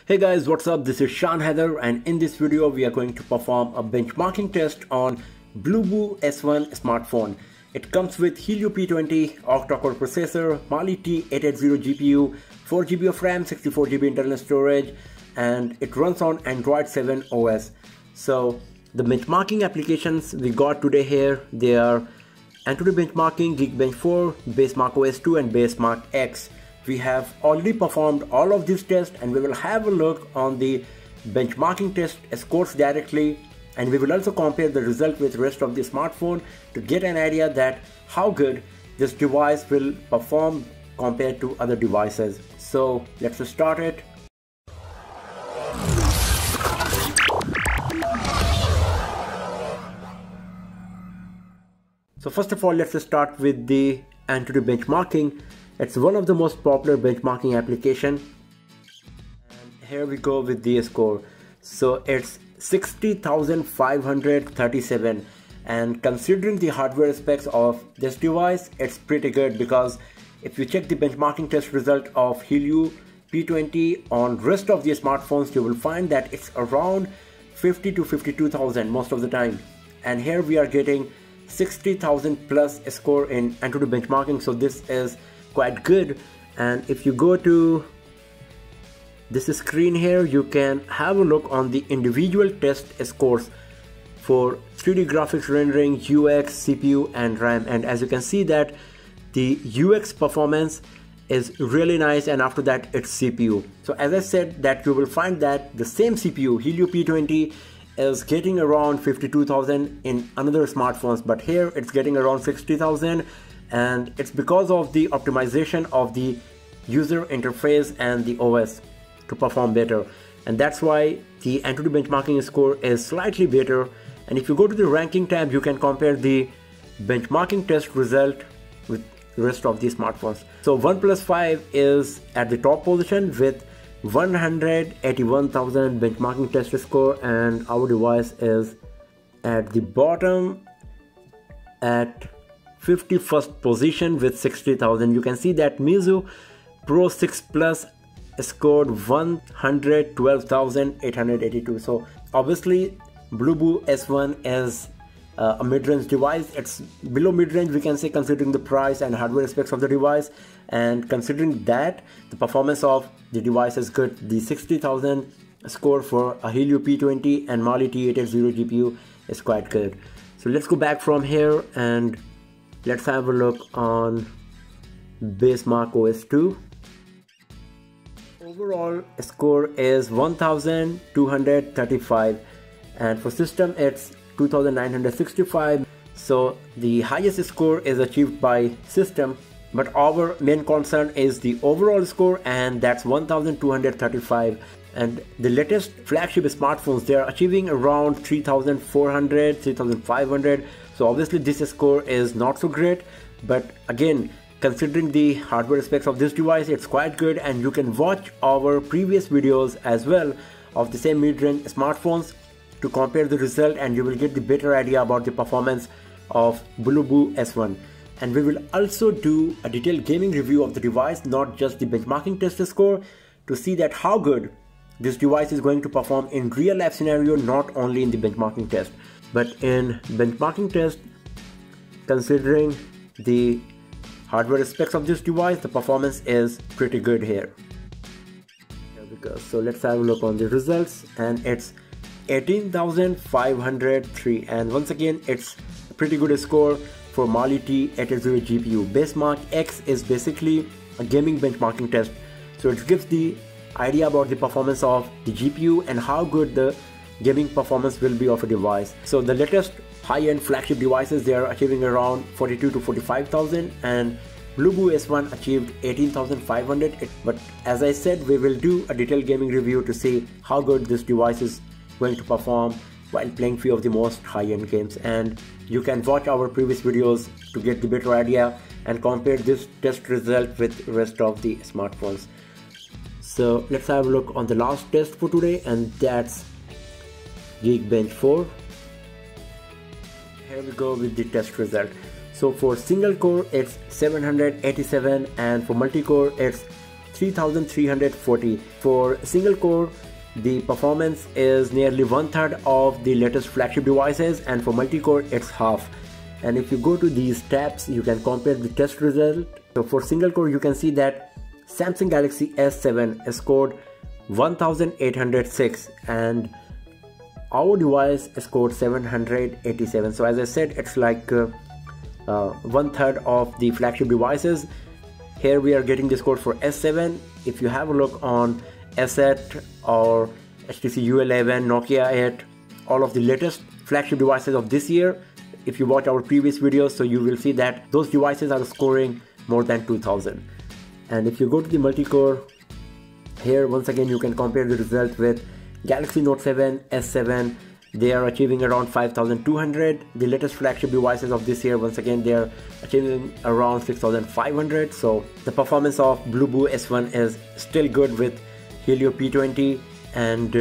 Hey guys, what's up? This is Shan Heather, and in this video we are going to perform a benchmarking test on Bluboo S1 smartphone. It comes with Helio P20 octa-core processor, Mali T880 GPU, 4GB of RAM, 64GB internal storage, and it runs on Android 7 OS. So the benchmarking applications we got today here, they are Antutu benchmarking, Geekbench 4, Basemark OS2 and Basemark X. We have already performed all of these tests and we will have a look on the benchmarking test scores directly, and we will also compare the result with the rest of the smartphone to get an idea that how good this device will perform compared to other devices. So let's start it. So first of all, let's start with the Antutu benchmarking. It's one of the most popular benchmarking application. And here we go with the score. So it's 60,537, and considering the hardware specs of this device, it's pretty good, because if you check the benchmarking test result of Helio P20 on rest of the smartphones, you will find that it's around 50 to 52,000 most of the time. And here we are getting 60,000 plus score in Antutu benchmarking, so this is quite good. And if you go to this screen here, you can have a look on the individual test scores for 3D graphics rendering, UX, CPU and RAM, and as you can see that the UX performance is really nice, and after that it's CPU. So as I said, that you will find that the same CPU Helio P20 is getting around 52,000 in another smartphones, but here it's getting around 60,000, and it's because of the optimization of the user interface and the OS to perform better, and that's why the Antutu benchmarking score is slightly better. And if you go to the ranking tab, you can compare the benchmarking test result with the rest of the smartphones. So OnePlus 5 is at the top position with 181,000 benchmarking test score, and our device is at the bottom at 51st position with 60,000. You can see that Meizu Pro 6 Plus scored 112,882. So obviously Bluboo S1 is a mid-range device. It's below mid-range, we can say, considering the price and hardware specs of the device, and considering that the performance of the device is good. The 60,000 score for a Helio P20 and Mali T880 GPU is quite good. So let's go back from here and let's have a look on Basemark OS2. Overall score is 1,235, and for system it's 2,965. So the highest score is achieved by system, but our main concern is the overall score, and that's 1,235. And the latest flagship smartphones, they are achieving around 3,400, 3,500. So obviously this score is not so great, but again, considering the hardware specs of this device, it's quite good. And you can watch our previous videos as well of the same mid-range smartphones to compare the result, and you will get the better idea about the performance of Bluboo S1. And we will also do a detailed gaming review of the device, not just the benchmarking test score, to see that how good this device is going to perform in real life scenario, not only in the benchmarking test. But in benchmarking test, considering the hardware specs of this device, the performance is pretty good here. Here we go. So let's have a look on the results, and it's 18,503, and once again it's a pretty good score for Mali T880 GPU. Basemark X is basically a gaming benchmarking test, so it gives the idea about the performance of the GPU and how good the gaming performance will be of a device. So the latest high-end flagship devices, they are achieving around 42 to 45,000, and Bluboo S1 achieved 18,500. But as I said, we will do a detailed gaming review to see how good this device is going to perform while playing few of the most high-end games, and you can watch our previous videos to get the better idea and compare this test result with rest of the smartphones. So let's have a look on the last test for today, and that's Geekbench 4. Here we go with the test result. So for single core it's 787, and for multi-core it's 3340. For single core, the performance is nearly 1/3 of the latest flagship devices, and for multi-core it's half. And if you go to these tabs, you can compare the test result. So for single core, you can see that Samsung Galaxy S7 scored 1806 and our device scored 787. So as I said, it's like 1/3 of the flagship devices. Here we are getting the score for S7. If you have a look on S8 or HTC U11, Nokia 8, all of the latest flagship devices of this year, if you watch our previous videos, so you will see that those devices are scoring more than 2000. And if you go to the multi-core, here once again you can compare the result with Galaxy Note 7, S7. They are achieving around 5200. The latest flagship devices of this year, once again they are achieving around 6500. So the performance of Bluboo S1 is still good with Helio P20 and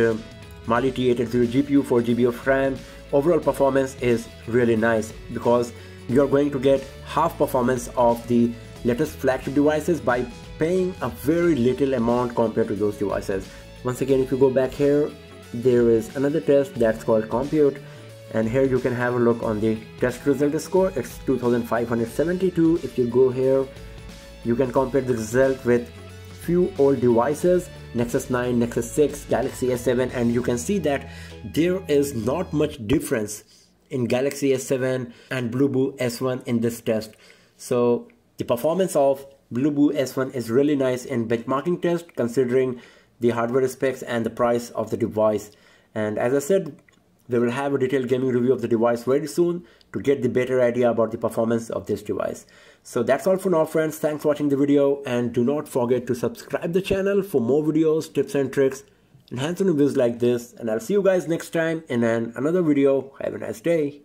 Mali T880 GPU, 4GB of RAM. Overall performance is really nice because you are going to get half performance of the latest flagship devices by paying a very little amount compared to those devices. Once again, if you go back here, there is another test that's called compute, and here you can have a look on the test result score. It's 2572. If you go here, you can compare the result with few old devices, Nexus 9, Nexus 6, Galaxy S7, and you can see that there is not much difference in Galaxy S7 and Bluboo S1 in this test. So the performance of Bluboo S1 is really nice in benchmarking test, considering the hardware specs and the price of the device. And as I said, we will have a detailed gaming review of the device very soon to get the better idea about the performance of this device. So that's all for now, friends. Thanks for watching the video, and do not forget to subscribe the channel for more videos, tips and tricks, and hands-on reviews like this. And I'll see you guys next time in another video. Have a nice day.